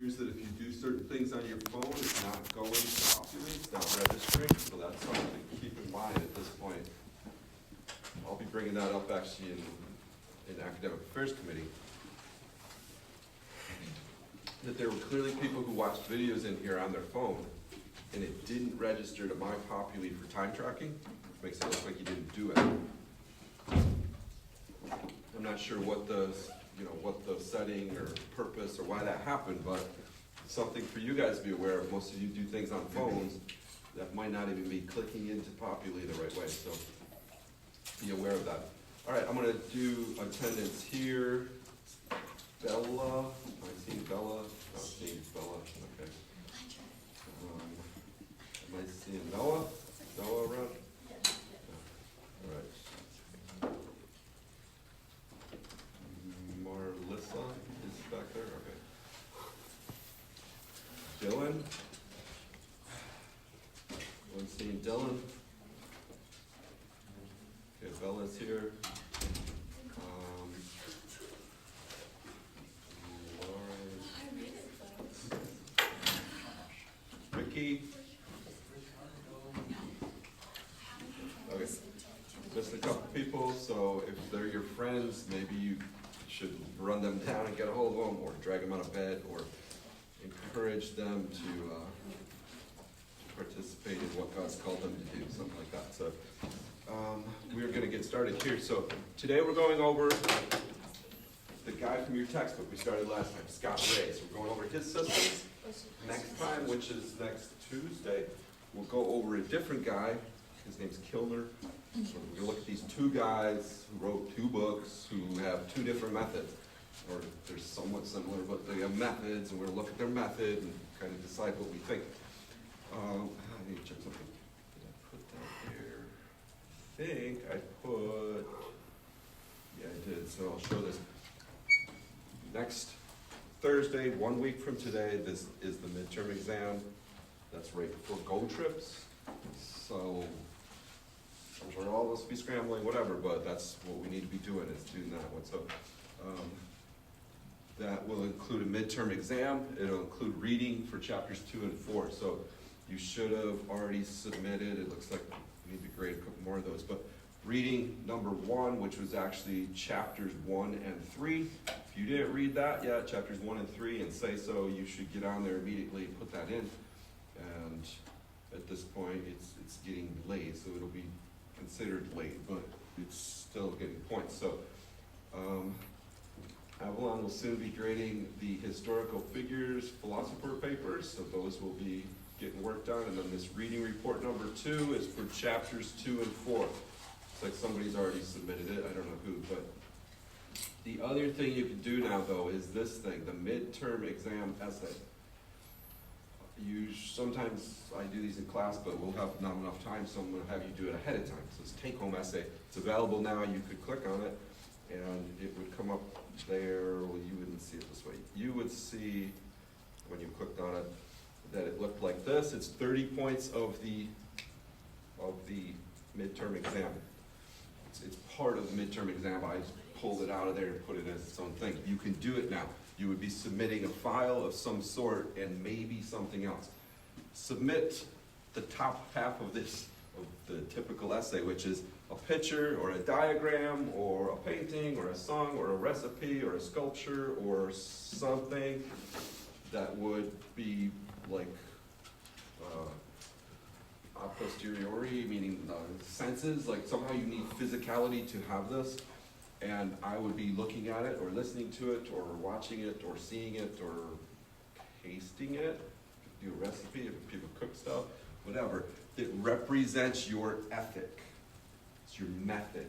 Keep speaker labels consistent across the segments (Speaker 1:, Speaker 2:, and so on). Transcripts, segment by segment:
Speaker 1: Here's that if you do certain things on your phone, it's not going to populate, it's not registering, so that's something to keep in mind at this point. I'll be bringing that up actually in Academic Affairs Committee. That there were clearly people who watched videos in here on their phone, and it didn't register to my populate for time tracking, which makes it look like you didn't do it. I'm not sure what the setting or purpose or why that happened, but something for you guys to be aware of. Most of you do things on phones that might not even be clicking into populate the right way, so be aware of that. All right, I'm gonna do attendance here. Bella, I see Bella, oh, seeing Bella, okay. Am I seeing Noah? Noah around? All right. Marlissa is back there, okay. Dylan? I'm seeing Dylan. Okay, Bella's here. Ricky? Okay, just a couple people, so if they're your friends, maybe you should run them down and get a hold of them, or drag them out of bed, or encourage them to participate in what God's called them to do, something like that. So we're going to get started here. So today we're going over the guy from your textbook we started last time, Scott Ray. So we're going over his systems. Next time, which is next Tuesday, we'll go over a different guy. His name's Kilner. So we're going to look at these two guys who wrote two books who have two different methods. Or they're somewhat similar, but they have methods, and we're going to look at their method and kind of decide what we think. I need to check something. Did I put that here? I think I put, yeah, I did, so I'll show this. Next Thursday, 1 week from today, this is the midterm exam. That's right before Go Trips. So I'm sure all of us will be scrambling, whatever, but that's what we need to be doing, is doing that one. So that will include a midterm exam. It'll include reading for chapters 2 and 4. So you should have already submitted. It looks like we need to grade a couple more of those. But reading number 1, which was actually chapters 1 and 3. If you didn't read that yet, chapters 1 and 3, and say so, you should get on there immediately and put that in. And at this point, it's getting late, so it'll be considered late, but it's still getting points. So Avalon will soon be grading the historical figures philosopher papers, so those will be getting worked on. And then this reading report number 2 is for chapters 2 and 4. It's like somebody's already submitted it, I don't know who, but the other thing you can do now, though, is this thing, the midterm exam essay. Sometimes I do these in class, but we'll have not enough time, so I'm going to have you do it ahead of time. So it's a take-home essay. It's available now. You could click on it, and it would come up there. Well, you wouldn't see it this way. You would see, when you clicked on it, that it looked like this. It's 30 points of the midterm exam. It's part of the midterm exam. I just pulled it out of there and put it as its own thing. You can do it now. You would be submitting a file of some sort and maybe something else. Submit the top half of this, of the typical essay, which is a picture or a diagram or a painting or a song or a recipe or a sculpture or something that would be like a posteriori, meaning senses, like somehow you need physicality to have this. And I would be looking at it or listening to it or watching it or seeing it or tasting it. Do a recipe if people cook stuff, whatever. It represents your ethic. It's your method.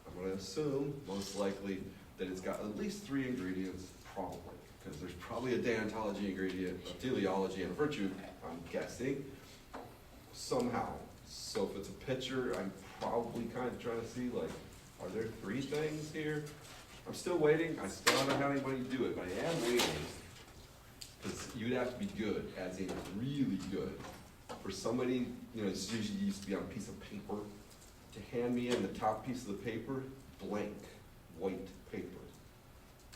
Speaker 1: I'm going to assume, most likely, that it's got at least 3 ingredients, probably. Because there's probably a deontology ingredient, a teleology, and a virtue, I'm guessing, somehow. So if it's a picture, I'm probably kind of trying to see, like, are there 3 things here? I'm still waiting. I still haven't had anybody do it, but I am waiting. Because you'd have to be good, as in really good. For somebody, it's usually used to be on a piece of paper, to hand me in the top piece of the paper, blank, white paper.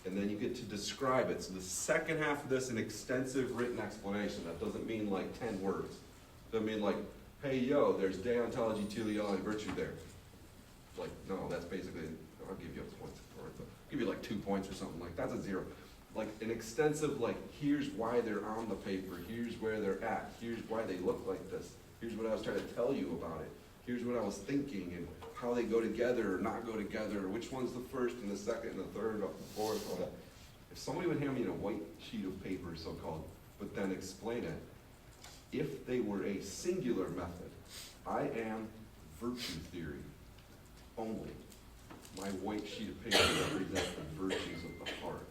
Speaker 1: And then you get to describe it. So the second half of this, an extensive written explanation. That doesn't mean like 10 words. It doesn't mean like, hey, yo, there's deontology, teleology, virtue there. Like, no, that's basically, I'll give you a point for it, but I'll give you like 2 points or something. Like, that's a 0. Like an extensive, like, here's why they're on the paper, here's where they're at, here's why they look like this, here's what I was trying to tell you about it, here's what I was thinking, and how they go together or not go together, or which one's the first and the second and the third and the fourth, all that. If somebody would hand me a white sheet of paper, so-called, but then explain it, if they were a singular method, I am virtue theory only. My white sheet of paper represents the virtues of the heart.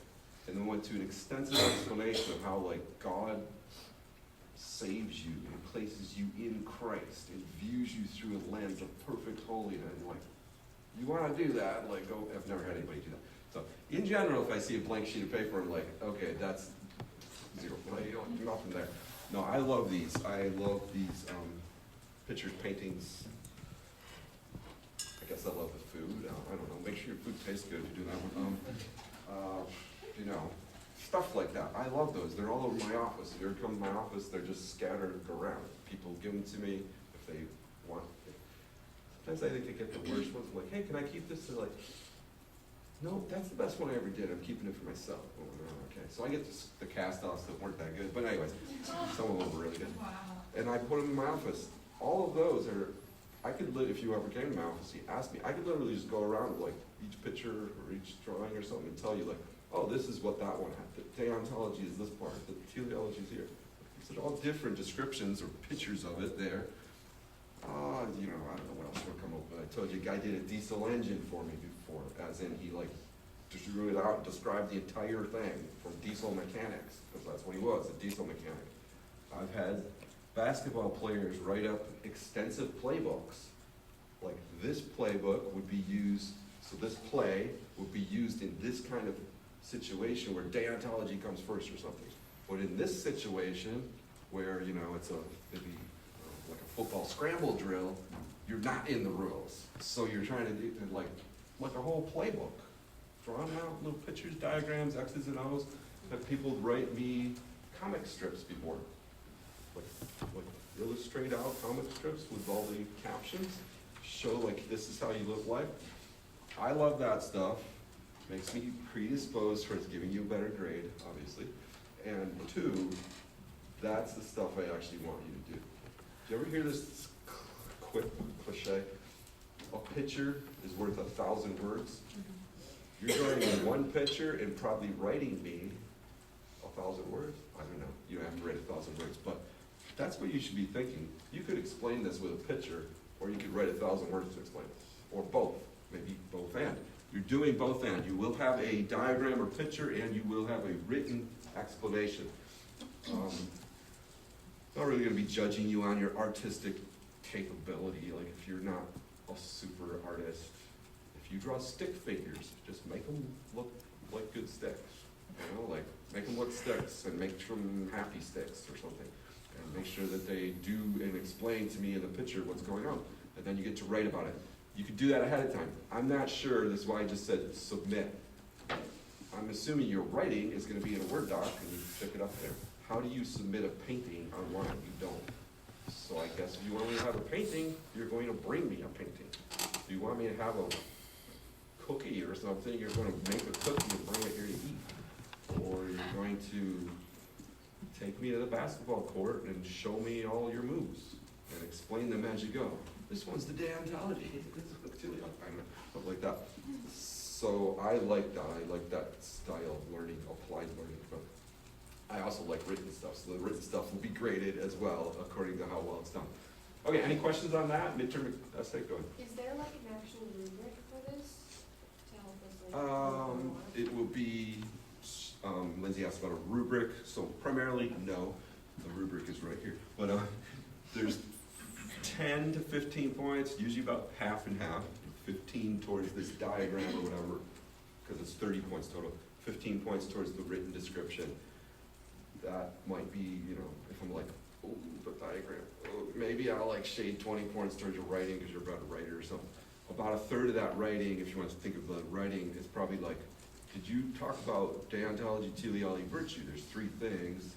Speaker 1: And then went to an extensive explanation of how, like, God saves you and places you in Christ and views you through a lens of perfect holiness. And, like, you want to do that, like, go, I've never had anybody do that. So, in general, if I see a blank sheet of paper, I'm like, okay, that's 0. Like, nothing there. No, I love these. I love these pictures, paintings. I guess I love the food. I don't know. Make sure your food tastes good if you do that one. You know, stuff like that. I love those. They're all over my office. If you ever come to my office, they're just scattered around. People give them to me if they want. Sometimes I think I get the worst ones. I'm like, hey, can I keep this? They're like, no, that's the best one I ever did. I'm keeping it for myself. Oh, okay. So I get the cast-offs that weren't that good. But anyways, some of them were really good.
Speaker 2: Wow.
Speaker 1: And I put them in my office. All of those are, I could, if you ever came to my office, you asked me, I could literally just go around like each picture or each drawing or something and tell you like, oh, this is what that one had. The deontology is this part. The teleology is here. It's all different descriptions or pictures of it there. You know, I don't know what else would come up with. I told you a guy did a diesel engine for me before, as in he like drew it out and described the entire thing from diesel mechanics, because that's what he was, a diesel mechanic. I've had basketball players write up extensive playbooks. Like this playbook would be used, so this play would be used in this kind of situation where deontology comes first or something. But in this situation, where, you know, it's maybe like a football scramble drill, you're not in the rules. So you're trying to do like a whole playbook. Drawn out little pictures, diagrams, X's and O's. Have people write me comic strips before. Like illustrate out comic strips with all the captions. Show like this is how you live life. I love that stuff. Makes me predisposed towards giving you a better grade, obviously. And 2, that's the stuff I actually want you to do. Do you ever hear this cliche? A picture is worth 1,000 words. You're drawing in one picture and probably writing me 1,000 words. I don't know. You don't have to write 1,000 words, but that's what you should be thinking. You could explain this with a picture, or you could write 1,000 words to explain it, or both. Maybe both and. You're doing both and. You will have a diagram or picture, and you will have a written explanation. Not really going to be judging you on your artistic capability. Like if you're not a super artist, if you draw stick figures, just make them look like good sticks. You know, like make them look sticks and make them happy sticks or something. And make sure that they do and explain to me in the picture what's going on. And then you get to write about it. You could do that ahead of time. I'm not sure, this is why I just said submit. I'm assuming your writing is going to be in a Word doc and you pick it up there. How do you submit a painting online? You don't. So I guess if you want me to have a painting, you're going to bring me a painting. If you want me to have a cookie or something, you're going to make a cookie and bring it here to eat. Or you're going to take me to the basketball court and show me all your moves and explain them as you go. This one's the deontology. This is the I don't know, stuff like that. So I like that. I like that style of learning, applied learning. But I also like written stuff. So the written stuff will be graded as well according to how well it's done. Okay, any questions on that? Midterm essay, go ahead.
Speaker 2: Is there like an actual rubric for this to help us like?
Speaker 1: It will be, Lindsay asked about a rubric. So primarily, no. The rubric is right here. But there's 10 to 15 points, usually about half and half. 15 towards this diagram or whatever, because it's 30 points total. 15 points towards the written description. That might be, you know, if I'm like, oh, the diagram, oh, maybe I'll like shade 20 points towards your writing because you're about a writer or something. About a third of that writing, if you want to think of the writing, is probably like did you talk about deontology, teleology, virtue? There's three things.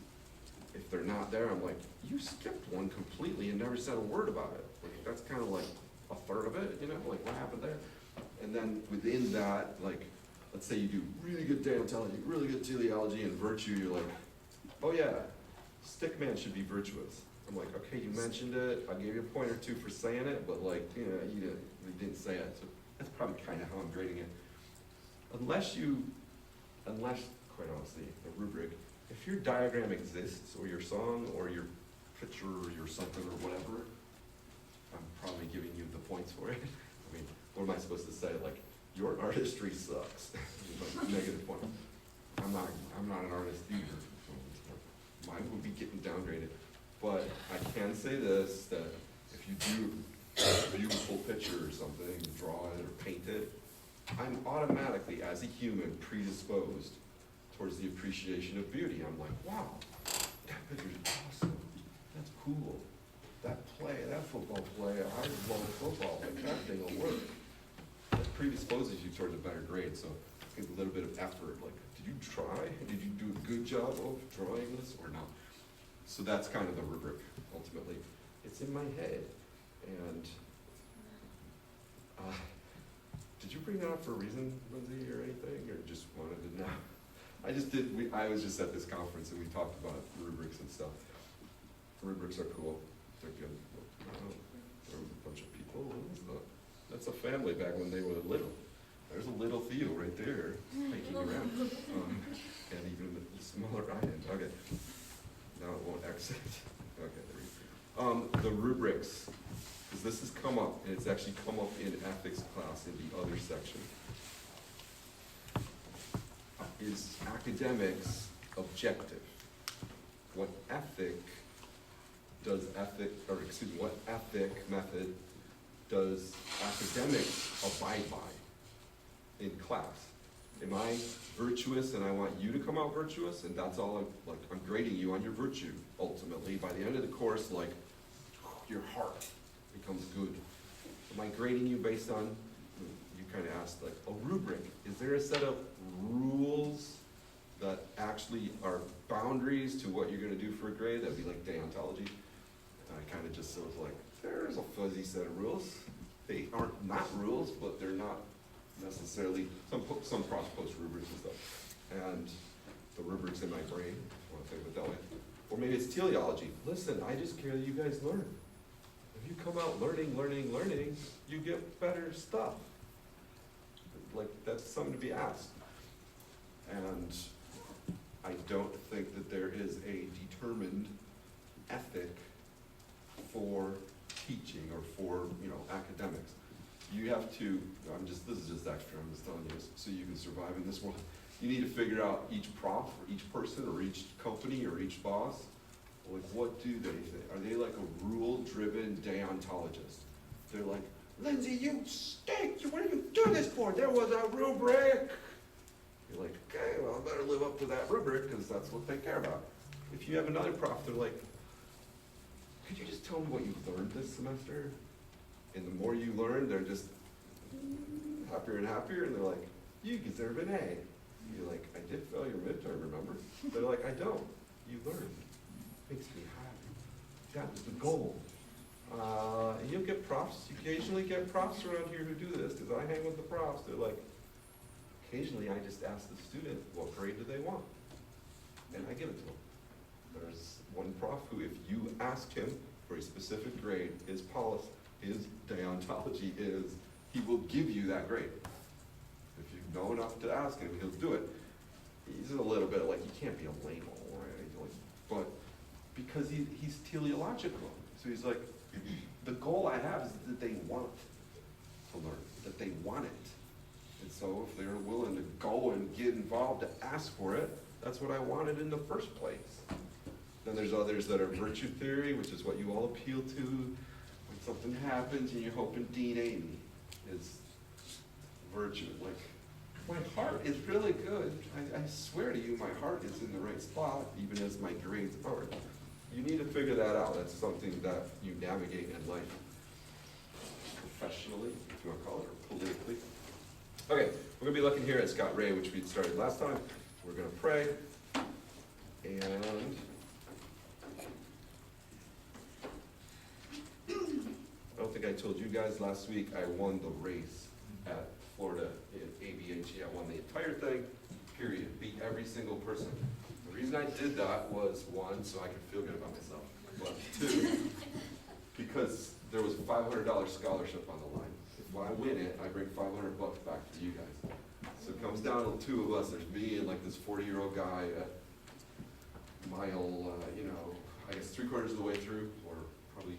Speaker 1: If they're not there, I'm like, you skipped one completely and never said a word about it. Like, that's kind of like a third of it, you know, like what happened there? And then within that, like, let's say you do really good deontology, really good teleology, and virtue, you're like, oh yeah, stickman should be virtuous. I'm like, okay, you mentioned it, I gave you a point or two for saying it, but like, you know, you didn't say it, so that's probably kind of how I'm grading it. Unless, quite honestly, the rubric, if your diagram exists, or your song, or your picture, or your something, or whatever, I'm probably giving you the points for it. I mean, what am I supposed to say? Like, your artistry sucks. Like, negative point. I'm not an artist either. So mine would be getting downgraded. But I can say this, that if you do a beautiful picture or something, draw it or paint it, I'm automatically, as a human, predisposed towards the appreciation of beauty. I'm like, wow, that picture's awesome. That's cool. That football play, I love football. Like, that thing will work. That predisposes you towards a better grade, so it's a little bit of effort. Like, did you try? Did you do a good job of drawing this or not? So that's kind of the rubric, ultimately. It's in my head. And did you bring that up for a reason, Lindsay, or anything, or just wanted to know? I was just at this conference and we talked about rubrics and stuff. Rubrics are cool. They're good. There was a bunch of people. That's a family back when they were little. There's a little Theo right there, hiking around. And even the smaller Ryan. Okay. Now it won't exit. Okay, there we go. The rubrics, because this has come up, and it's actually come up in ethics class in the other section. Is academics objective? What ethic method does academics abide by in class? Am I virtuous and I want you to come out virtuous, and that's all I'm grading you on your virtue, ultimately. By the end of the course, like, your heart becomes good. Am I grading you based on, you kind of asked, like, a rubric? Is there a set of rules that actually are boundaries to what you're going to do for a grade? That'd be like deontology. And I kind of just sort of like, there's a fuzzy set of rules. They aren't not rules, but they're not necessarily, some cross post rubrics and stuff. And the rubrics in my brain, I want to think of it that way. Or maybe it's teleology. Listen, I just care that you guys learn. If you come out learning, you get better stuff. Like, that's something to be asked. And I don't think that there is a determined ethic for teaching or for, academics. You have to, this is just extra, I'm just telling you this, so you can survive in this world. You need to figure out each prof, or each person, or each company, or each boss, like, what do they think? Are they like a rule-driven deontologist? They're like, Lindsay, you stink, what do you do this for? There was a rubric. You're like, okay, well, I better live up to that rubric, because that's what they care about. If you have another prof, they're like, could you just tell me what you've learned this semester? And the more you learn, they're just happier and happier, and they're like, you deserve an A. You're like, I did fail your midterm, remember? They're like, I don't. You learned. Makes me happy. That was the goal. And you'll get profs. You occasionally get profs around here who do this, because I hang with the profs. They're like, occasionally I just ask the student, what grade do they want? And I give it to them. There's one prof who, if you ask him for a specific grade, his policy, his deontology is, he will give you that grade. If you know enough to ask him, he'll do it. He's a little bit like, you can't be a lame, right? Like, but because he's teleological. So he's like, the goal I have is that they want to learn, that they want it. And so if they're willing to go and get involved to ask for it, that's what I wanted in the first place. Then there's others that are virtue theory, which is what you all appeal to when something happens and you're hoping Dean Aiden is virtue. Like, my heart is really good. I swear to you, my heart is in the right spot, even as my grades aren't. You need to figure that out. That's something that you navigate in life, professionally, if you want to call it, or politically. Okay, we're gonna be looking here at Scott Ray, which we started last time. We're gonna pray. And I don't think I told you guys last week, I won the race at Florida in ABHE. I won the entire thing, period. Beat every single person. The reason I did that was, one, so I could feel good about myself. But two, because there was a $500 scholarship on the line. If I win it, I bring $500 back to you guys. So it comes down to two of us. There's me and like this 40-year-old guy at mile, I guess 3/4 of the way through, or probably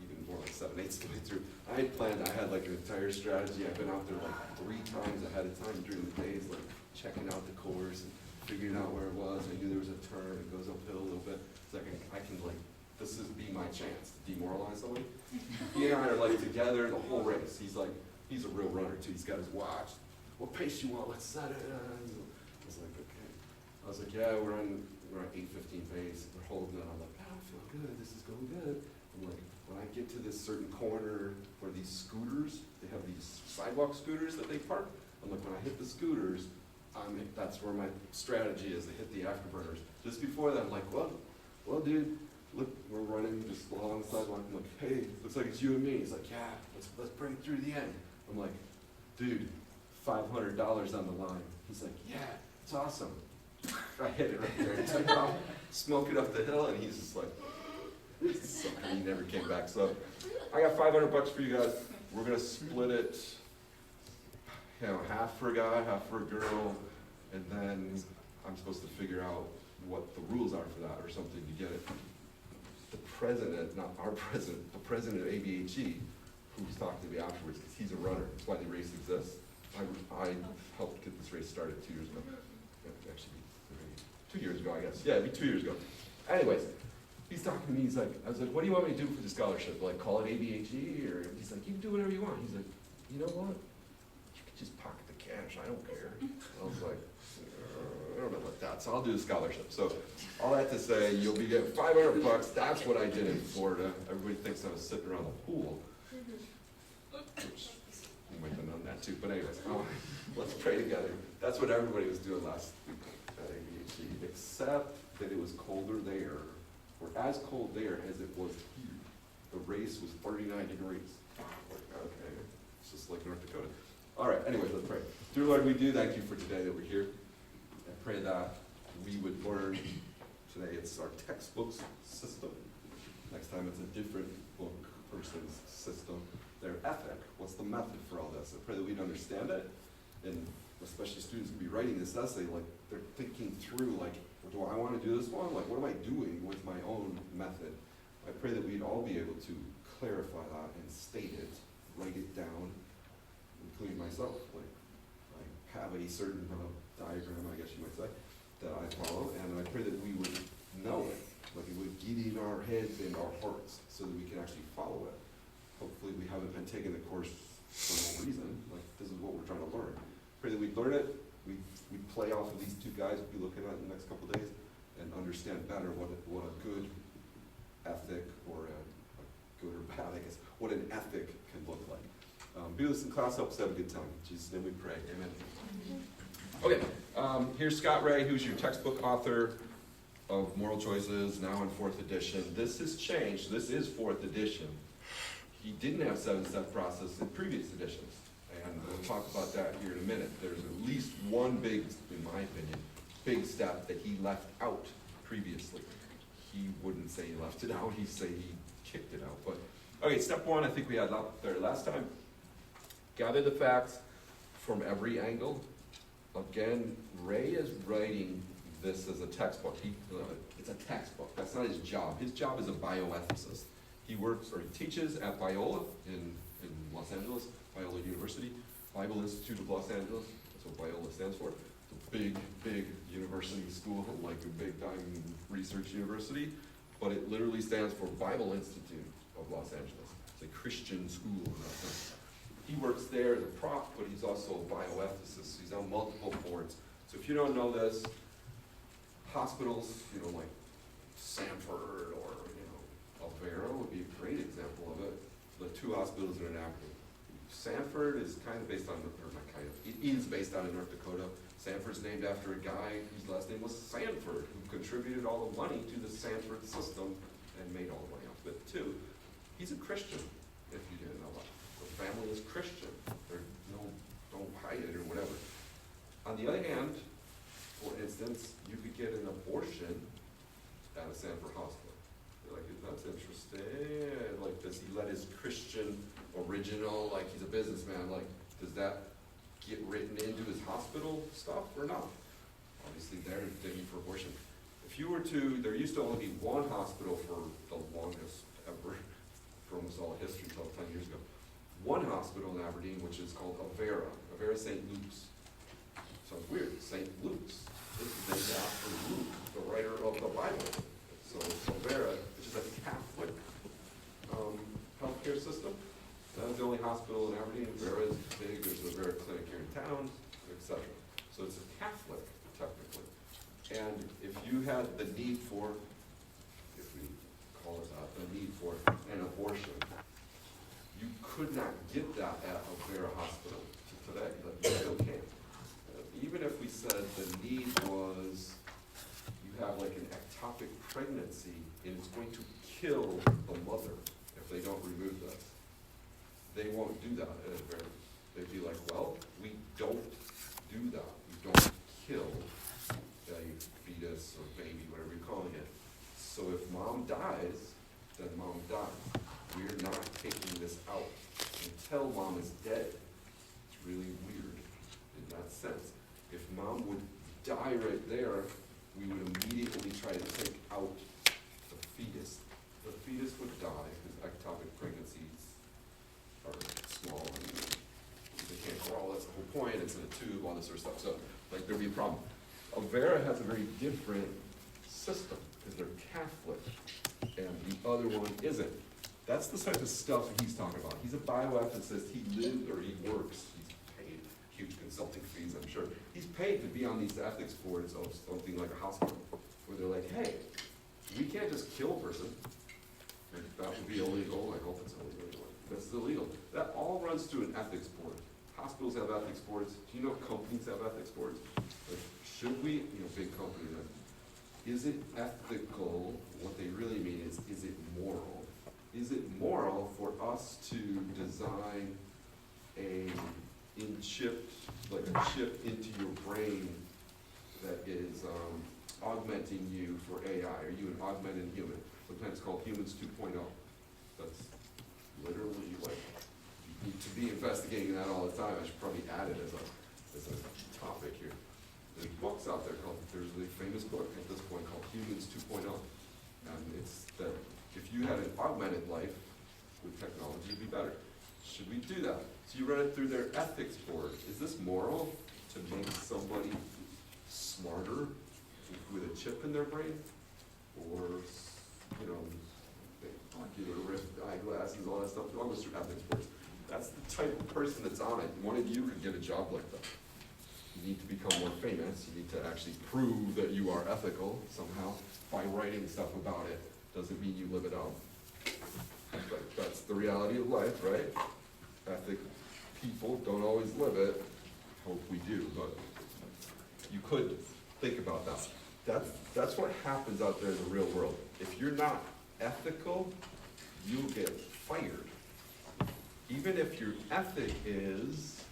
Speaker 1: even more like 7/8 of the way through. I had planned, I had like an entire strategy. I've been out there like 3 times ahead of time during the days, like checking out the course and figuring out where it was. I knew there was a turn, it goes uphill a little bit. So I can like, this is be my chance to demoralize somebody. He and I are like together the whole race. He's a real runner too. He's got his watch. What pace you want? Let's set it. I was like, okay. I was like, yeah, we're on 8:15 pace. We're holding it. I'm like, I feel good. This is going good. I'm like, when I get to this certain corner where these scooters, they have these sidewalk scooters that they park. I'm like, when I hit the scooters, that's where my strategy is to hit the afterburners. Just before that, I'm like, well, dude, look, we're running just along the sidewalk. I'm like, hey, looks like it's you and me. He's like, yeah, let's bring it through the end. I'm like, dude, $500 on the line. He's like, yeah, it's awesome. I hit it right there. He took off, smoked it up the hill, and he's just like, sucker, he never came back. So I got $500 for you guys. We're gonna split it, half for a guy, half for a girl, and then I'm supposed to figure out what the rules are for that or something to get it. The president, not our president, the president of ABHE, who was talking to me afterwards, because he's a runner. That's why the race exists. I helped get this race started 2 years ago. Actually, 2 years ago, I guess. Yeah, it'd be 2 years ago. Anyways, he's talking to me. He's like, I was like, what do you want me to do for the scholarship? Like, call it ABHE? Or he's like, you can do whatever you want. He's like, you know what? You can just pocket the cash. I don't care. I was like, I don't know about that. So I'll do the scholarship. So all that to say, you'll be getting $500. That's what I did in Florida. Everybody thinks I was sitting around the pool. Which, you might have known that too, but anyways, let's pray together. That's what everybody was doing last week at ABHE, except that it was colder there, or as cold there as it was here. The race was 39 degrees. Okay, it's just like North Dakota. All right, anyways, let's pray. Dear Lord, we do thank you for today that we're here. I pray that we would learn today. It's our textbooks system. Next time it's a different book person's system. Their ethic, what's the method for all this? I pray that we'd understand it, and especially students would be writing this essay, like they're thinking through, like, do I want to do this one? Like, what am I doing with my own method? I pray that we'd all be able to clarify that and state it, write it down, including myself. Like, I have a certain diagram, I guess you might say, that I follow, and I pray that we would know it, like it would get in our heads and our hearts so that we can actually follow it. Hopefully we haven't been taking the course for no reason. Like, this is what we're trying to learn. Pray that we'd learn it, we'd play off of these two guys we'll be looking at in the next couple of days, and understand better what a good ethic, or a good or bad, I guess, what an ethic can look like. Be with us in class, help us have a good time. In Jesus' name we pray, amen. Okay, here's Scott Ray, who's your textbook author of Moral Choices, now in 4th edition. This has changed, this is 4th edition. He didn't have 7-step process in previous editions, and we'll talk about that here in a minute. There's at least one big, in my opinion, big step that he left out previously. He wouldn't say he left it out, he'd say he kicked it out. But okay, step 1, I think we had up there last time. Gather the facts from every angle. Again, Ray is writing this as a textbook. It's a textbook. That's not his job. His job is a bioethicist. He works, or he teaches at Biola in Los Angeles, Biola University, Bible Institute of Los Angeles. That's what Biola stands for. It's a big university school, like a big time research university, but it literally stands for Bible Institute of Los Angeles. It's a Christian school in that sense. He works there as a prof, but he's also a bioethicist. He's on multiple boards. So if you don't know this, hospitals, like Sanford or Alvaro would be a great example of it. The two hospitals that are in Akron. Sanford is kind of based on, or not kind of. It is based out of North Dakota. Sanford's named after a guy whose last name was Sanford, who contributed all the money to the Sanford system and made all the money off of it too. He's a Christian, if you didn't know that. The family is Christian. They're don't hide it or whatever. On the other hand, for instance, you could get an abortion at a Sanford hospital. You're like, that's interesting. Like, does he let his Christian original, like he's a businessman, like, does that get written into his hospital stuff or not? Obviously, they're digging for abortion. If you were to, there used to only be one hospital for the longest ever, for almost all history, until 10 years ago. One hospital in Aberdeen, which is called Avera St. Luke's. Sounds weird, St. Luke's. This is named after Luke, the writer of the Bible. So Thurber, which is a Catholic healthcare system. That was the only hospital in Aberdeen. Thurber is big. There's a Thurber clinic here in town, etc. So it's a Catholic, technically. And if you had the need for, if we call it that, the need for an abortion, you could not get that at a Thurber hospital today. But you still can. Even if we said the need was, you have like an ectopic pregnancy and it's going to kill the mother if they don't remove this. They won't do that at a Thurber. They'd be like, well, we don't do that. We don't kill a fetus or baby, whatever you're calling it. So if mom dies, then mom dies. We're not taking this out until mom is dead. It's really weird in that sense. If mom would die right there, we would immediately try to take out the fetus. The fetus would die because ectopic pregnancies are small and they can't grow. That's the whole point. It's in a tube, all this sort of stuff. So, like, there'd be a problem. Avera has a very different system because they're Catholic and the other one isn't. That's the type of stuff he's talking about. He's a bioethicist. He lives or he works. He's paid huge consulting fees, I'm sure. He's paid to be on these ethics boards of something like a hospital, where they're like, hey, we can't just kill a person. And that would be illegal. I hope it's illegal. That's illegal. That all runs through an ethics board. Hospitals have ethics boards. Do you know companies have ethics boards? Like, should we, big company, is it ethical? What they really mean is it moral? Is it moral for us to design like a chip into your brain that is augmenting you for AI? Are you an augmented human? Sometimes called humans 2.0. That's literally like, you need to be investigating that all the time. I should probably add it as a topic here. There's books out there there's a famous book at this point called Humans 2.0. And it's that if you had an augmented life with technology, it'd be better. Should we do that? So you run it through their ethics board. Is this moral to make somebody smarter with a chip in their brain? Or, eyeglasses, all that stuff, all goes through ethics boards. That's the type of person that's on it. One of you could get a job like that. You need to become more famous. You need to actually prove that you are ethical somehow by writing stuff about it. Doesn't mean you live it out. But that's the reality of life, right? Ethic people don't always live it. Hope we do, but you could think about that. That's what happens out there in the real world. If you're not ethical, you'll get fired. Even if your ethic is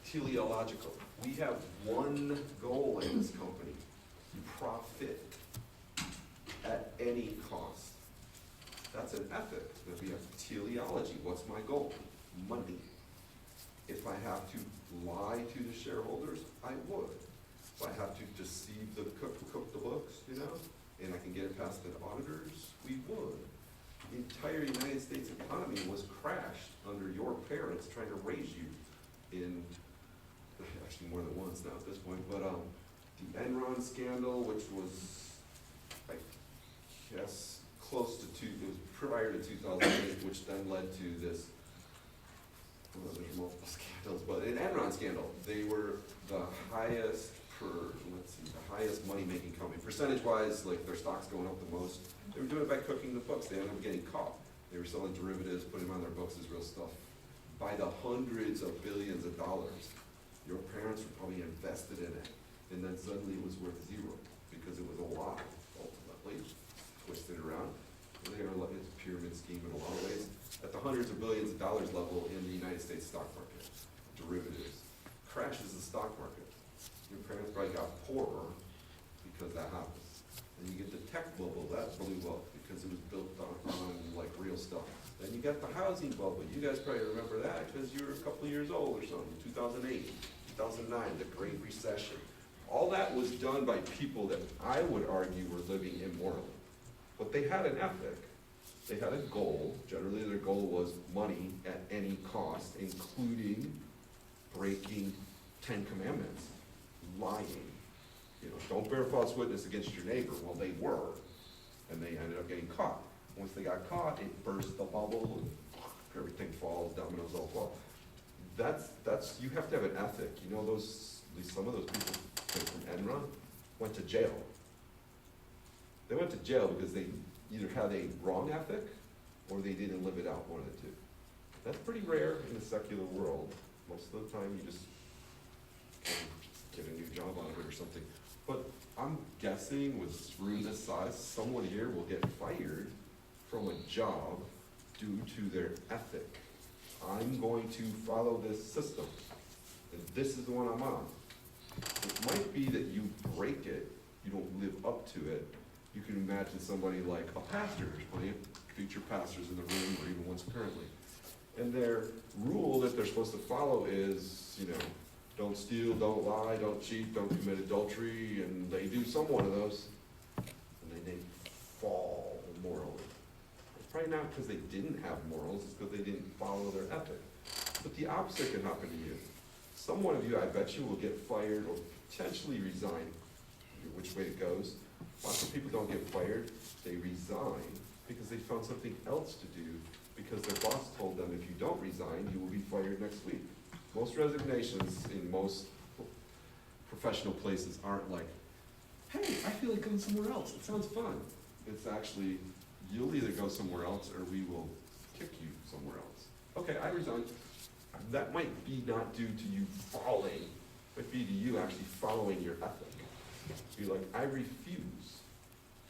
Speaker 1: teleological. We have one goal in this company: profit at any cost. That's an ethic. That we have teleology. What's my goal? Money. If I have to lie to the shareholders, I would. If I have to deceive the cook who cooked the books, and I can get it past the auditors, we would. The entire United States economy was crashed under your parents trying to raise you in, actually more than once now at this point, but the Enron scandal, which was, I guess, close to it was prior to 2008, which then led to this, well, there's multiple scandals, but an Enron scandal, they were the highest the highest money-making company. Percentage-wise, like their stock's going up the most. They were doing it by cooking the books. They ended up getting caught. They were selling derivatives, putting them on their books as real stuff, by the hundreds of billions of dollars. Your parents were probably invested in it, and then suddenly it was worth zero, because it was a lie, ultimately, twisted around. It's a pyramid scheme in a lot of ways. At the hundreds of billions of dollars level in the United States stock market, derivatives, crashes the stock market. Your parents probably got poorer because that happens. And you get the tech bubble, that blew up because it was built on like real stuff. Then you got the housing bubble. You guys probably remember that because you were a couple of years old or something, 2008, 2009, the Great Recession. All that was done by people that I would argue were living immorally. But they had an ethic. They had a goal. Generally, their goal was money at any cost, including breaking 10 Commandments, lying. You know, don't bear false witness against your neighbor. Well, they were, and they ended up getting caught. Once they got caught, it burst the bubble, and everything falls, dominoes all fall. That's you have to have an ethic. You know, those, at least some of those people came from Enron, went to jail. They went to jail because they either had a wrong ethic or they didn't live it out, one of the two. That's pretty rare in the secular world. Most of the time you just get a new job out of it or something. But I'm guessing with room this size, someone here will get fired from a job due to their ethic. I'm going to follow this system, and this is the one I'm on. It might be that you break it, you don't live up to it. You can imagine somebody like a pastor, there's plenty of future pastors in the room, or even ones currently. And their rule that they're supposed to follow is, you know, don't steal, don't lie, don't cheat, don't commit adultery, and they do some one of those, and then they fall morally. It's probably not because they didn't have morals, it's because they didn't follow their ethic. But the opposite can happen to you. Some one of you, I bet you, will get fired or potentially resign, which way it goes. Lots of people don't get fired, they resign because they found something else to do because their boss told them if you don't resign, you will be fired next week. Most resignations in most professional places aren't like, hey, I feel like going somewhere else, it sounds fun. It's actually, you'll either go somewhere else or we will kick you somewhere else. Okay, I resigned. That might be not due to you falling, it might be to you actually following your ethic. Be like, I refuse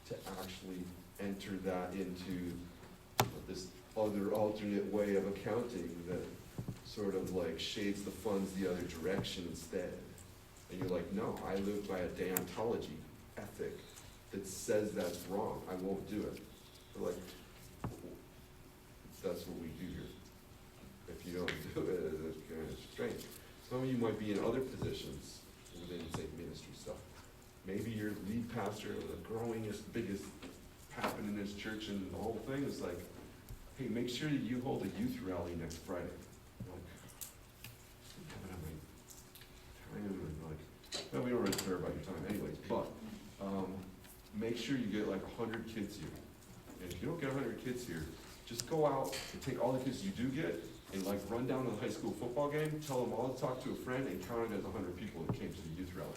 Speaker 1: to actually enter that into this other alternate way of accounting that sort of like shades the funds the other direction instead. And you're like, no, I live by a deontology ethic that says that's wrong. I won't do it. We're like, that's what we do here. If you don't do it, it's kind of strange. Some of you might be in other positions within, say, ministry stuff. Maybe you're lead pastor of the growingest, biggest happening in this church, and the whole thing is like, hey, make sure that you hold a youth rally next Friday. You're like, I have it on my time, and like, well, we don't really care about your time anyways, but make sure you get like 100 kids here. And if you don't get 100 kids here, just go out and take all the kids you do get and like run down to the high school football game, tell them all to talk to a friend, and count it as 100 people that came to the youth rally.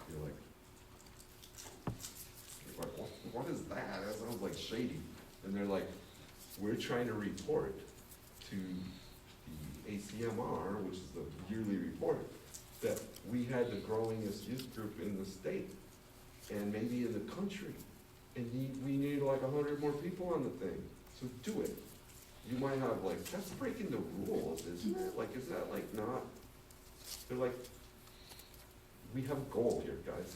Speaker 1: You're like, what is that? That sounds like shady. And they're like, we're trying to report to the ACMR, which is the yearly report, that we had the growingest youth group in the state and maybe in the country. And we need like 100 more people on the thing. So do it. You might have like, that's breaking the rules, isn't it? Like, is that like not? They're like, we have a goal here, guys.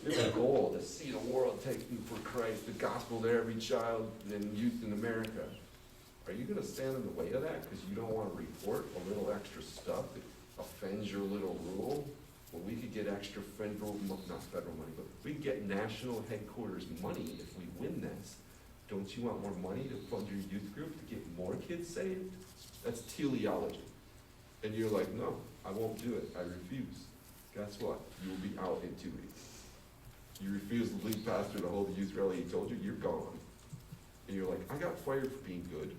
Speaker 1: We have a goal to see the world taken for Christ, the gospel to every child and youth in America. Are you going to stand in the way of that because you don't want to report a little extra stuff that offends your little rule? Well, we could get extra federal, not federal money, but we could get national headquarters money if we win this. Don't you want more money to fund your youth group to get more kids saved? That's teleology. And you're like, no, I won't do it. I refuse. Guess what? You'll be out in 2 weeks. You refuse the lead pastor to hold the youth rally. He told you, you're gone. And you're like, I got fired for being good.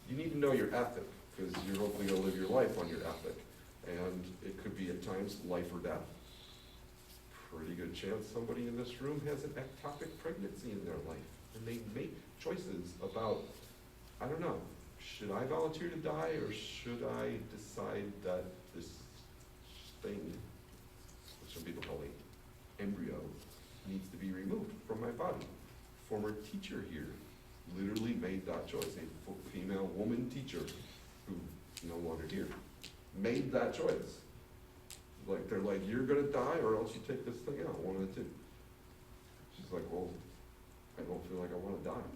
Speaker 1: You need to know your ethic because you're hopefully going to live your life on your ethic. And it could be at times life or death. Pretty good chance somebody in this room has an ectopic pregnancy in their life. And they make choices about, I don't know, should I volunteer to die, or should I decide that this thing, which some people call an embryo, needs to be removed from my body? Former teacher here literally made that choice. A female woman teacher who no longer here made that choice. Like, they're like, you're gonna die or else you take this thing out, one of the two. She's like, well, I don't feel like I wanna die.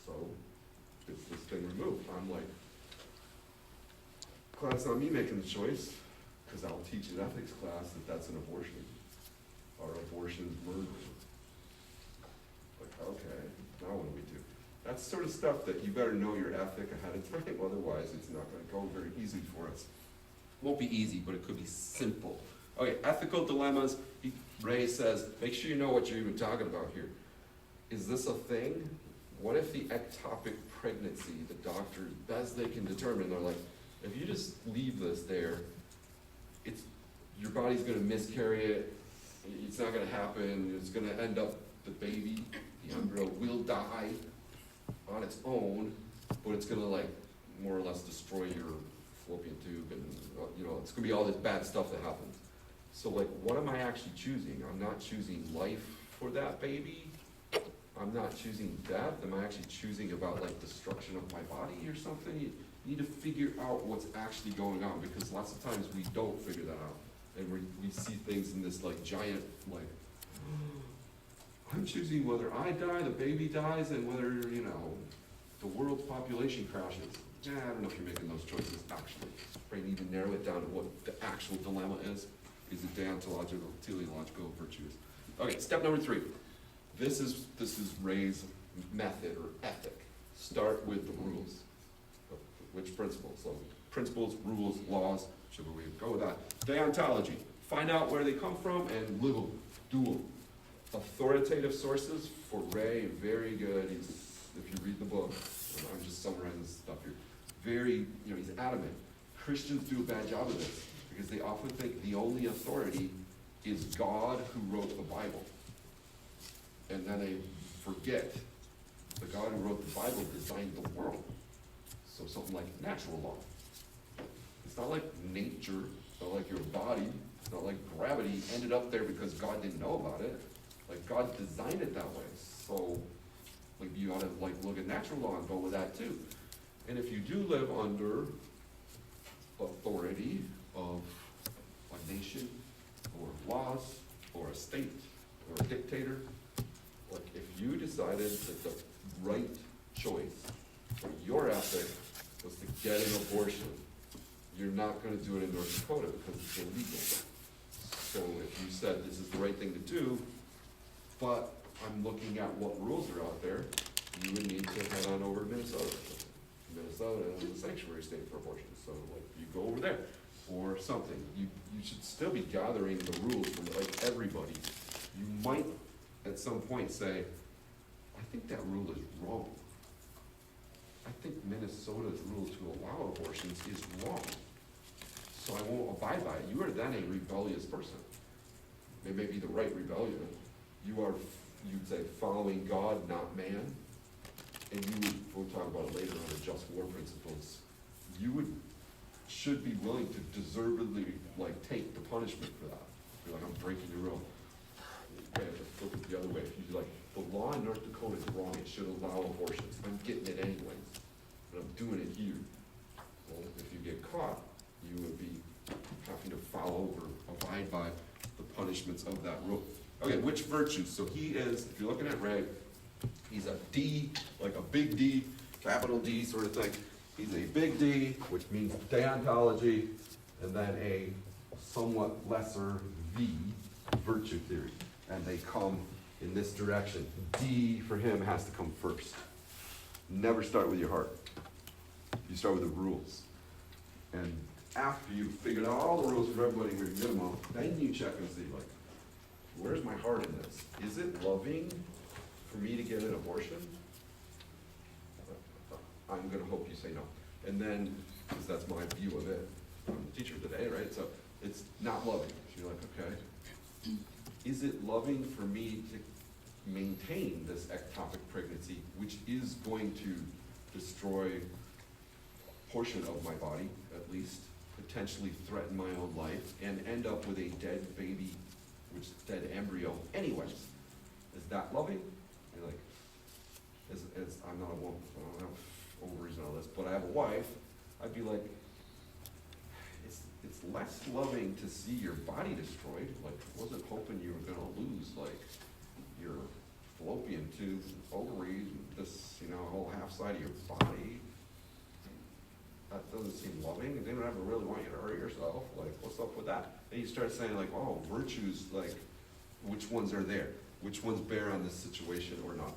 Speaker 1: So, it's this thing removed. I'm like, class, not me making the choice, because I'll teach an ethics class that that's an abortion, or abortion's murder. Like, okay, now what do we do? That's sort of stuff that you better know your ethic ahead of time, otherwise it's not gonna go very easy for us. Won't be easy, but it could be simple. Okay, ethical dilemmas. Ray says, make sure you know what you're even talking about here. Is this a thing? What if the ectopic pregnancy, the doctors, best they can determine, they're like, if you just leave this there, your body's gonna miscarry it, it's not gonna happen, it's gonna end up, the baby, the embryo will die on its own, but it's gonna like more or less destroy your fallopian tube, and it's gonna be all this bad stuff that happens. So like, what am I actually choosing? I'm not choosing life for that baby. I'm not choosing death. Am I actually choosing about like destruction of my body or something? You need to figure out what's actually going on, because lots of times we don't figure that out. And we see things in this like giant, like, I'm choosing whether I die, the baby dies, and whether, the world's population crashes. I don't know if you're making those choices actually. Right, you need to narrow it down to what the actual dilemma is. Is it deontological, teleological, virtuous? Okay, step number 3. This is Ray's method or ethic. Start with the rules. Which principles? So principles, rules, laws. Should we go with that? Deontology. Find out where they come from and live them. Do them. Authoritative sources for Ray, very good. If you read the book, I'm just summarizing this stuff here. Very, he's adamant. Christians do a bad job of this because they often think the only authority is God who wrote the Bible. And then they forget the God who wrote the Bible designed the world. So something like natural law. It's not like nature, it's not like your body, it's not like gravity ended up there because God didn't know about it. Like, God designed it that way. So, like, you ought to look at natural law and go with that too. And if you do live under authority of a nation or laws or a state or a dictator, like, if you decided that the right choice for your ethic was to get an abortion, you're not going to do it in North Dakota because it's illegal. So if you said this is the right thing to do, but I'm looking at what rules are out there, you would need to head on over to Minnesota. Minnesota is a sanctuary state for abortion, so you go over there or something. You should still be gathering the rules from everybody. You might at some point say, I think that rule is wrong. I think Minnesota's rule to allow abortions is wrong, so I won't abide by it. You are then a rebellious person. It may be the right rebellion. You'd say, following God, not man. And we'll talk about it later on the just war principles. You should be willing to deservedly take the punishment for that. You're like, I'm breaking the rule. You have to flip it the other way. If you the law in North Dakota is wrong, it should allow abortions. I'm getting it anyways, but I'm doing it here. Well, if you get caught, you would be having to follow or abide by the punishments of that rule. Okay, which virtues? So he is, if you're looking at Ray, he's a D, like a big D, capital D sort of thing. He's a big D, which means deontology, and then a somewhat lesser V, virtue theory. And they come in this direction. D for him has to come first. Never start with your heart. You start with the rules. And after you've figured out all the rules for everybody, you're minimum, then you check and see, where's my heart in this? Is it loving for me to get an abortion? I'm going to hope you say no. And then, because that's my view of it, I'm a teacher today, right? So it's not loving. You're like, okay. Is it loving for me to maintain this ectopic pregnancy, which is going to destroy a portion of my body, at least, potentially threaten my own life, and end up with a dead baby, which is dead embryo anyways. Is that loving? You're like, I'm not a woman, so I don't have ovaries and all this, but I have a wife, I'd be like, it's less loving to see your body destroyed. Like, I wasn't hoping you were gonna lose, like, your fallopian tubes, and ovaries, and this, whole half side of your body. That doesn't seem loving, and they don't ever really want you to hurt yourself. Like, what's up with that? And you start saying, like, oh, virtues, like, which ones are there? Which ones bear on this situation or not?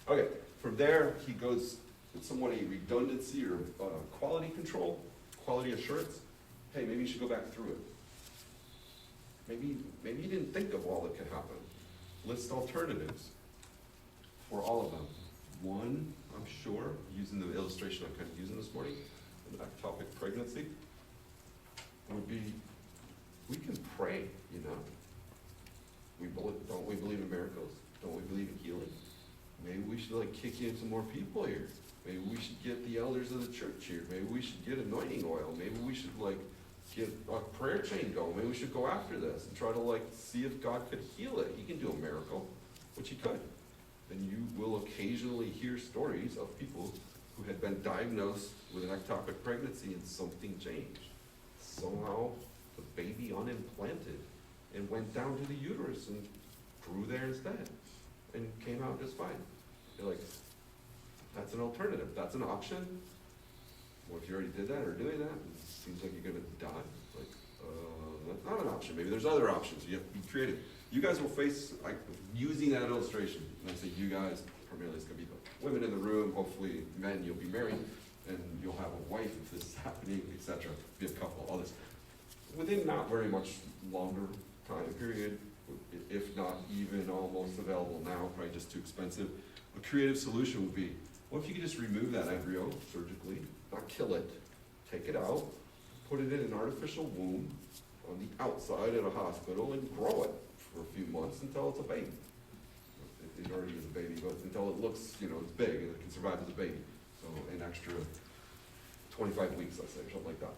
Speaker 1: Okay, from there, he goes, it's somewhat a redundancy or quality control, quality assurance. Hey, maybe you should go back through it. Maybe you didn't think of all that could happen. List alternatives for all of them. One, I'm sure, using the illustration I'm kind of using this morning, an ectopic pregnancy, would be, we can pray, Don't we believe in miracles? Don't we believe in healing? Maybe we should kick in some more people here. Maybe we should get the elders of the church here. Maybe we should get anointing oil. Maybe we should get a prayer chain going. Maybe we should go after this and try to see if God could heal it. He can do a miracle, which he could. And you will occasionally hear stories of people who had been diagnosed with an ectopic pregnancy and something changed. Somehow the baby unimplanted and went down to the uterus and grew there instead and came out just fine. You're like, that's an alternative. That's an option. Well, if you already did that or doing that, it seems like you're gonna die. That's not an option. Maybe there's other options. You have to be creative. You guys will face, using that illustration, and I say you guys, primarily it's gonna be the women in the room, hopefully men, you'll be married, and you'll have a wife if this is happening, etc. Be a couple others. Within not very much longer time period, if not even almost available now, probably just too expensive, a creative solution would be, what if you could just remove that embryo surgically, not kill it, take it out, put it in an artificial womb on the outside at a hospital and grow it for a few months until it's a baby. It already is a baby, but until it looks, it's big and it can survive as a baby. So an extra 25 weeks, let's say, or something like that.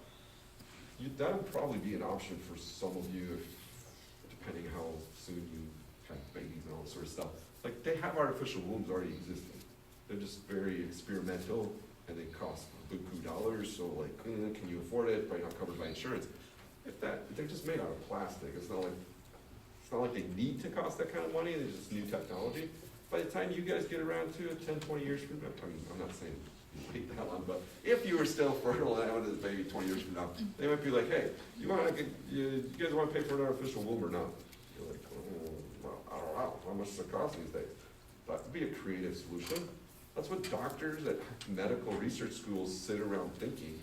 Speaker 1: That would probably be an option for some of you, depending how soon you have babies and all this sort of stuff. They have artificial wombs already existing. They're just very experimental and they cost buku dollars. So can you afford it? Probably not covered by insurance. They're just made out of plastic. It's not like they need to cost that kind of money. They're just new technology. By the time you guys get around to it, 10, 20 years from now, I'm not saying you wait that long, but if you were still fertile and having this baby 20 years from now, they might be like, hey, you guys want to pay for an artificial womb or not? You're like, well, I don't know. How much does it cost these days? That would be a creative solution. That's what doctors at medical research schools sit around thinking.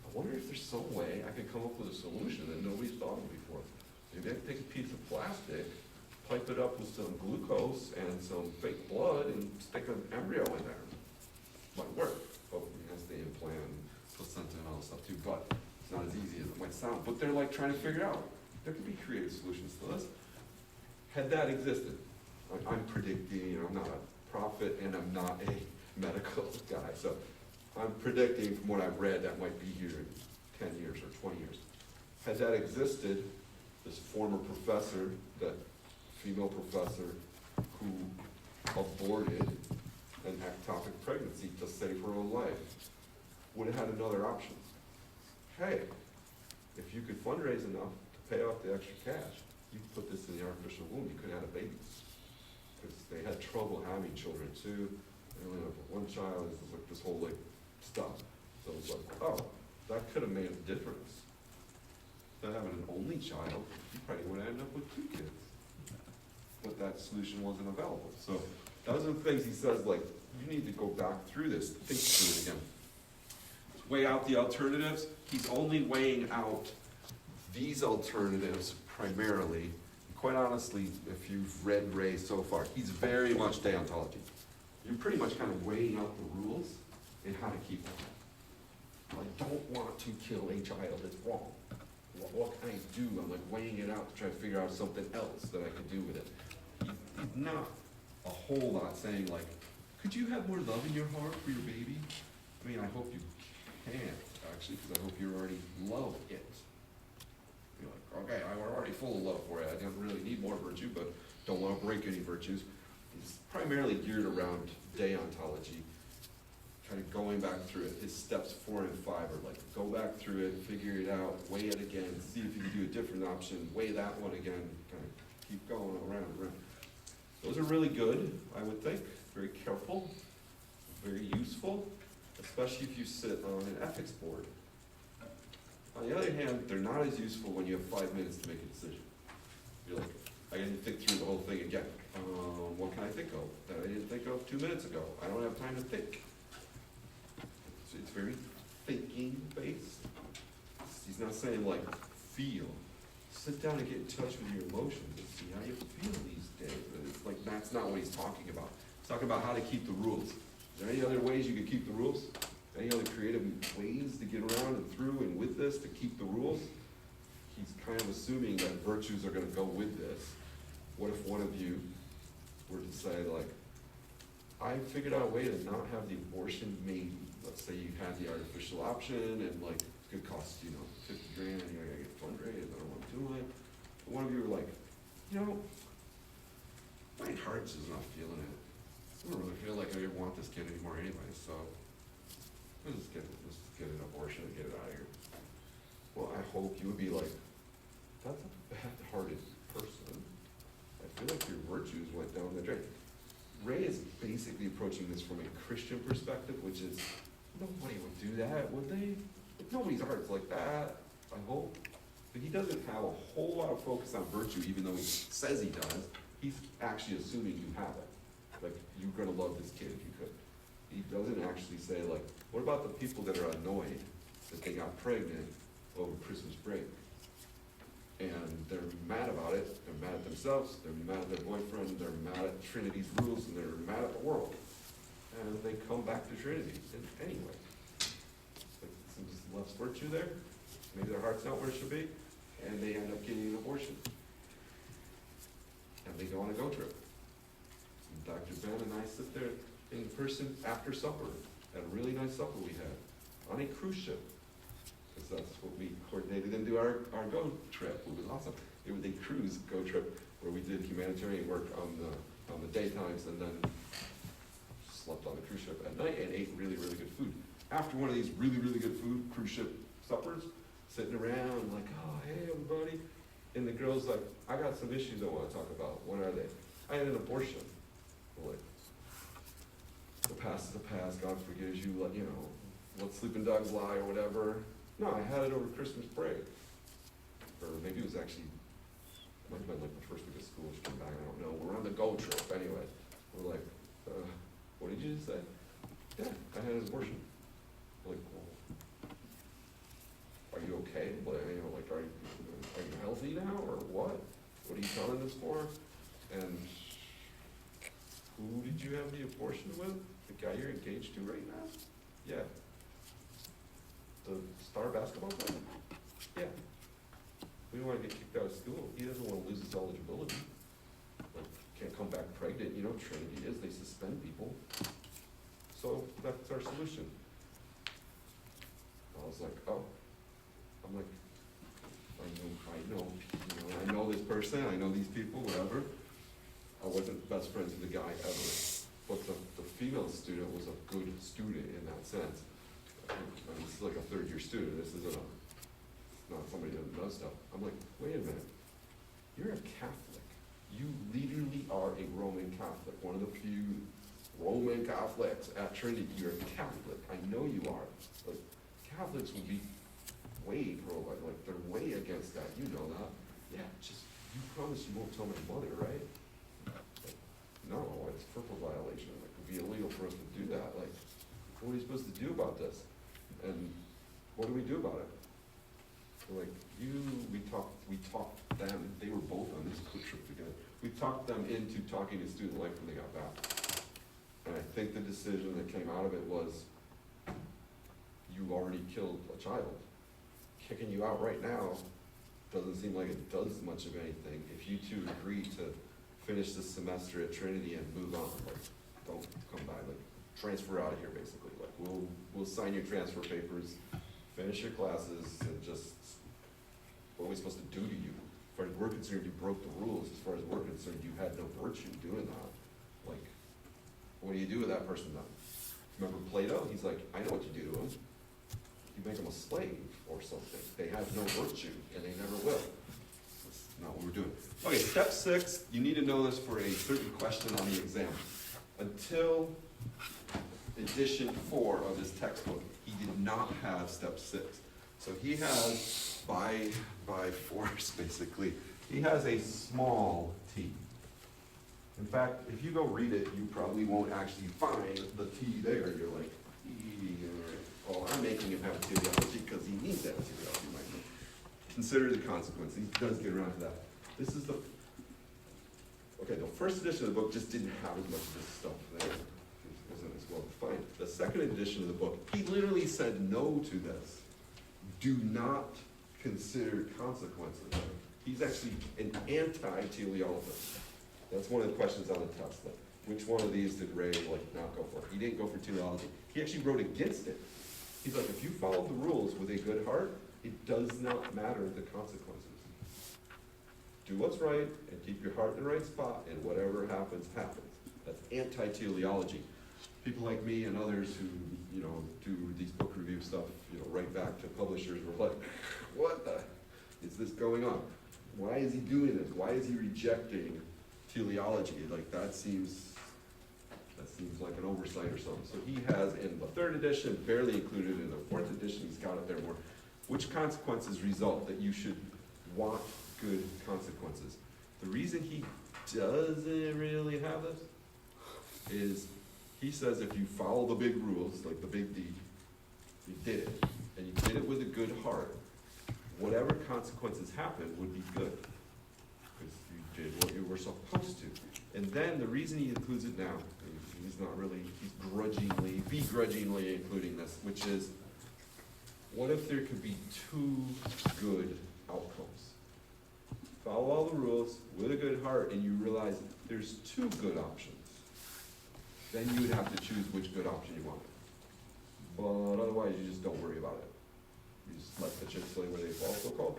Speaker 1: I wonder if there's some way I could come up with a solution that nobody's thought of before. Maybe I could take a piece of plastic, pipe it up with some glucose and some fake blood and stick an embryo in there. Might work. But it has the implant, placenta and all this stuff too, but it's not as easy as it might sound. But they're trying to figure out. There could be creative solutions to this. Had that existed, I'm predicting, I'm not a prophet and I'm not a medical guy, so I'm predicting from what I've read that might be here in 10 years or 20 years. Had that existed, this former professor, that female professor who aborted an ectopic pregnancy to save her own life, would have had another option. Hey, if you could fundraise enough to pay off the extra cash, you could put this in the artificial womb, you could have had a baby. Because they had trouble having children too. They only had one child, it was this whole stuff. So it's oh, that could have made a difference. Instead of having an only child, you probably would have ended up with 2 kids. But that solution wasn't available. So those are the things he says, you need to go back through this, think through it again. Weigh out the alternatives. He's only weighing out these alternatives primarily. Quite honestly, if you've read Ray so far, he's very much deontology. You're pretty much kind of weighing out the rules and how to keep them. I don't want to kill a child, it's wrong. What can I do? I'm weighing it out to try to figure out something else that I could do with it. He's not a whole lot saying could you have more love in your heart for your baby? I mean, I hope you can't, actually, because I hope you already love it. You're like, okay, I'm already full of love for it, I don't really need more virtue, but don't want to break any virtues. It's primarily geared around deontology, kind of going back through it. His steps 4 and 5 are like, go back through it, figure it out, weigh it again, see if you can do a different option, weigh that one again, kind of keep going around and around. Those are really good, I would think, very careful, very useful, especially if you sit on an ethics board. On the other hand, they're not as useful when you have 5 minutes to make a decision. You're like, I didn't think through the whole thing again. What can I think of that I didn't think of 2 minutes ago? I don't have time to think. It's very thinking based. He's not saying like, feel. Sit down and get in touch with your emotions and see how you feel these days. It's like, that's not what he's talking about. He's talking about how to keep the rules. Is there any other ways you could keep the rules? Any other creative ways to get around and through and with this to keep the rules? He's kind of assuming that virtues are going to go with this. What if one of you were to say, like, I figured out a way to not have the abortion maybe. Let's say you had the artificial option and like it could cost, you know, 50 grand and you're gonna get fundraised, I don't want to do it. But one of you were like, you know, my heart's just not feeling it. I don't really feel like I want this kid anymore anyway, so let's get an abortion and get it out of here. Well, I hope you would be like, that's a bad-hearted person. I feel like your virtues went down the drain. Ray is basically approaching this from a Christian perspective, which is, nobody would do that, would they? Nobody's heart's like that, I hope. But he doesn't have a whole lot of focus on virtue, even though he says he does. He's actually assuming you have it. Like, you're gonna love this kid if you could. He doesn't actually say, like, what about the people that are annoyed that they got pregnant over Christmas break? And they're mad about it, they're mad at themselves, they're mad at their boyfriend, they're mad at Trinity's rules, and they're mad at the world. And they come back to Trinity anyway. Like, some less virtue there, maybe their heart's not where it should be, and they end up getting an abortion. And they go on a go trip. And Dr. Ben and I sit there in person after supper, at a really nice supper we had, on a cruise ship. Because that's what we coordinated and do our go trip. It was awesome. It was a cruise go trip where we did humanitarian work on the daytimes and then slept on the cruise ship at night and ate really, really good food. After one of these really, really good food cruise ship suppers, sitting around like, oh, hey, everybody. And the girl's like, I got some issues I want to talk about. What are they? I had an abortion. We're like, the past is the past. God forgives you. Let, you know, let sleeping dogs lie or whatever. No, I had it over Christmas break. Or maybe it was actually, it might have been like the first week of school she came back, I don't know. We're on the go trip anyway. We're like, what did you just say? Yeah, I had an abortion. We're like, well, are you okay? Like, you know, like, are you healthy now or what? What are you telling us for? And who did you have the abortion with? The guy you're engaged to right now? Yeah. The star basketball player? Yeah. We don't want to get kicked out of school. He doesn't want to lose his eligibility. Like, can't come back pregnant. You know, Trinity is, they suspend people. So that's our solution. I was like, oh. I'm like, I know this person, I know these people, whatever. I wasn't best friends with the guy ever. But the female student was a good student in that sense. I mean, this is like a third-year student. This isn't not somebody that does stuff. I'm like, wait a minute. You're a Catholic. You literally are a Roman Catholic. One of the few Roman Catholics at Trinity. You're a Catholic. I know you are. Like, Catholics would be way pro-life. Like, they're way against that. You know that. Yeah, just, you promise you won't tell my mother, right? Like, no, it's FERPA violation. Like, it would be illegal for us to do that. Like, what are we supposed to do about this? And what do we do about it? We're like, we talked them, they were both on this quick trip together. We talked them into talking to student life when they got back. And I think the decision that came out of it was, you already killed a child. Kicking you out right now doesn't seem like it does much of anything. If you two agree to finish this semester at Trinity and move on, like, don't come back, like, transfer out of here, basically. Like, we'll sign your transfer papers, finish your classes, and just, what are we supposed to do to you? As far as we're concerned, you broke the rules. As far as we're concerned, you had no virtue doing that. Like, what do you do with that person then? Remember Plato? He's like, I know what you do to him. You make them a slave or something. They have no virtue, and they never will. That's not what we're doing. Okay, step 6, you need to know this for a certain question on the exam. Until edition 4 of his textbook, he did not have step 6. So he has, by force, basically, he has a small t. In fact, if you go read it, you probably won't actually find the t there. You're like, well, I'm making him have a teleology because he needs that teleology. Consider the consequence. He does get around to that. This is the first edition of the book just didn't have as much of this stuff there. It wasn't as well defined. The second edition of the book, he literally said no to this. Do not consider consequences. He's actually an anti-teleologist. That's one of the questions on the test. Like, which one of these did Ray not go for? He didn't go for teleology. He actually wrote against it. He's like, if you follow the rules with a good heart, it does not matter the consequences. Do what's right and keep your heart in the right spot, and whatever happens, happens. That's anti-teleology. People like me and others who, do these book review stuff, write back to publishers, were like, what the is this going on? Why is he doing this? Why is he rejecting teleology? Like, that seems like an oversight or something. So he has in the third edition, barely included in the fourth edition, he's got it there more. Which consequences result that you should want good consequences? The reason he doesn't really have this is he says if you follow the big rules, like the big D, you did it, and you did it with a good heart, whatever consequences happen would be good, because you did what you were supposed to. And then the reason he includes it now, he's begrudgingly including this, which is, what if there could be 2 good outcomes? Follow all the rules with a good heart, and you realize there's 2 good options. Then you would have to choose which good option you want. But otherwise, you just don't worry about it. You just let the chips lay where they fall, so-called.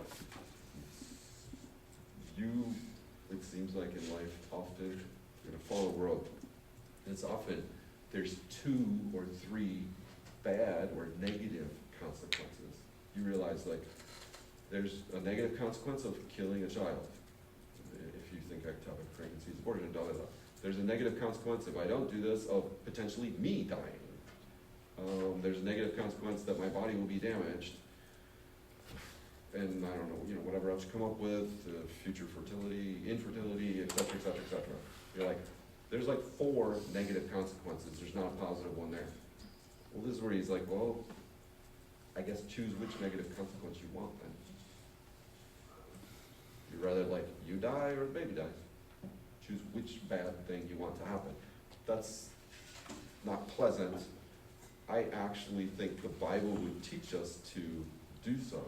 Speaker 1: It seems like in life, often, you're going to follow the world. And it's often, there's 2 or 3 bad or negative consequences. You realize, there's a negative consequence of killing a child. If you think ectopic pregnancy is abortion, there's a negative consequence, if I don't do this, of potentially me dying. There's a negative consequence that my body will be damaged. And I don't know, whatever else you come up with, future fertility, infertility, et cetera, et cetera, et cetera. You're like, there's 4 negative consequences. There's not a positive one there. Well, this is where he's like, well, I guess choose which negative consequence you want then. You'd rather you die or the baby dies. Choose which bad thing you want to happen. That's not pleasant. I actually think the Bible would teach us to do so.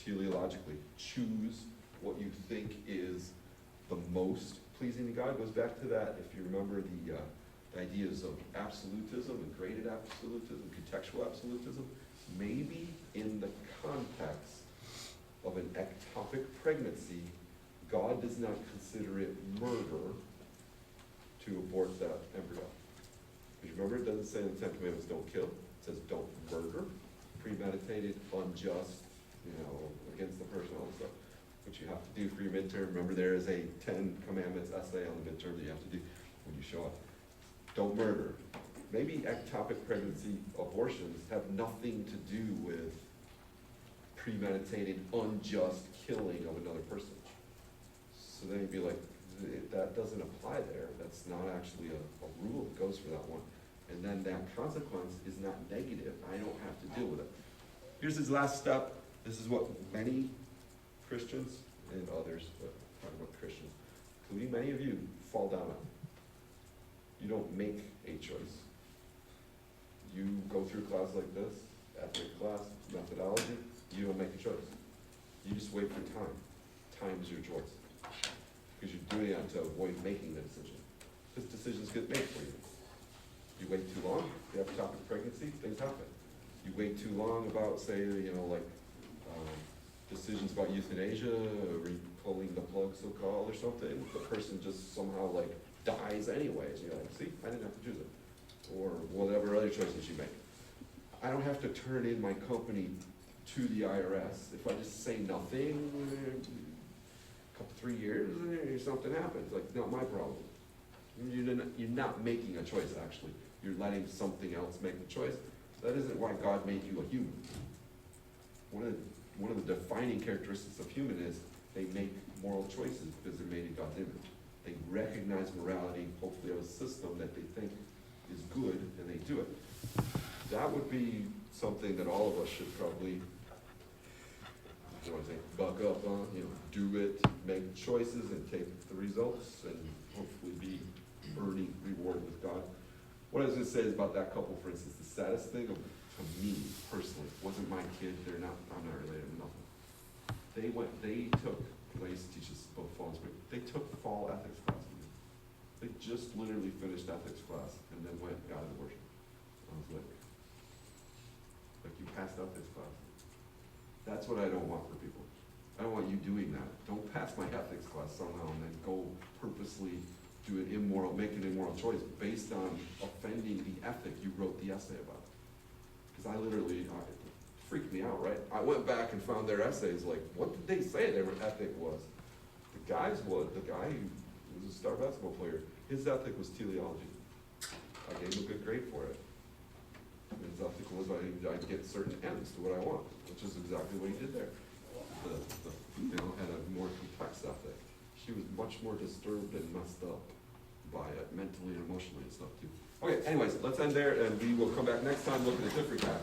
Speaker 1: Teleologically, choose what you think is the most pleasing to God. Goes back to that, if you remember the ideas of absolutism and graded absolutism, contextual absolutism. Maybe in the context of an ectopic pregnancy, God does not consider it murder to abort that embryo. Because remember, it doesn't say in the 10 Commandments, don't kill. It says don't murder, premeditated, unjust, against the person, all the stuff, which you have to do for your midterm. Remember, there is a 10 Commandments essay on the midterm that you have to do when you show up. Don't murder. Maybe ectopic pregnancy abortions have nothing to do with premeditated, unjust killing of another person. So then you'd be like, that doesn't apply there. That's not actually a rule that goes for that one. And then that consequence is not negative. I don't have to deal with it. Here's his last step. This is what many Christians and others, but talking about Christians, including many of you, fall down on. You don't make a choice. You go through a class like this, ethic class, methodology, you don't make a choice. You just wait for time. Time is your choice. Because you're doing it to avoid making the decision. Because decisions get made for you. You wait too long, you have a topic of pregnancy, things happen. You wait too long about, say, decisions about euthanasia, or pulling the plug so-called or something, the person just somehow dies anyways. You're like, see, I didn't have to choose it. Or whatever other choices you make. I don't have to turn in my company to the IRS. If I just say nothing, a couple, 3 years, something happens. Not my problem. You're not making a choice, actually. You're letting something else make the choice. That isn't why God made you a human. One of the defining characteristics of human is they make moral choices because they're made in God's image. They recognize morality, hopefully of a system that they think is good, and they do it. That would be something that all of us should probably, buck up on, do it, make choices and take the results, and hopefully be earning reward with God. What I was gonna say is about that couple, for instance, the saddest thing to me personally, wasn't my kid, I'm not related to nothing. They took, because I used to teach this both fall and spring, they took fall ethics class with me. They just literally finished ethics class and then went and got into worship. I was like you passed ethics class. That's what I don't want for people. I don't want you doing that. Don't pass my ethics class somehow and then go purposely do an immoral, make an immoral choice based on offending the ethic you wrote the essay about. Because it freaked me out, right? I went back and found their essays, what did they say their ethic was? The guy who was a star basketball player, his ethic was teleology. I gave him a good grade for it. His ethic was I get certain ends to what I want, which is exactly what he did there. The female had a more complex ethic. She was much more disturbed and messed up by it, mentally and emotionally and stuff too. Okay, anyways, let's end there, and we will come back next time, look at a different guy.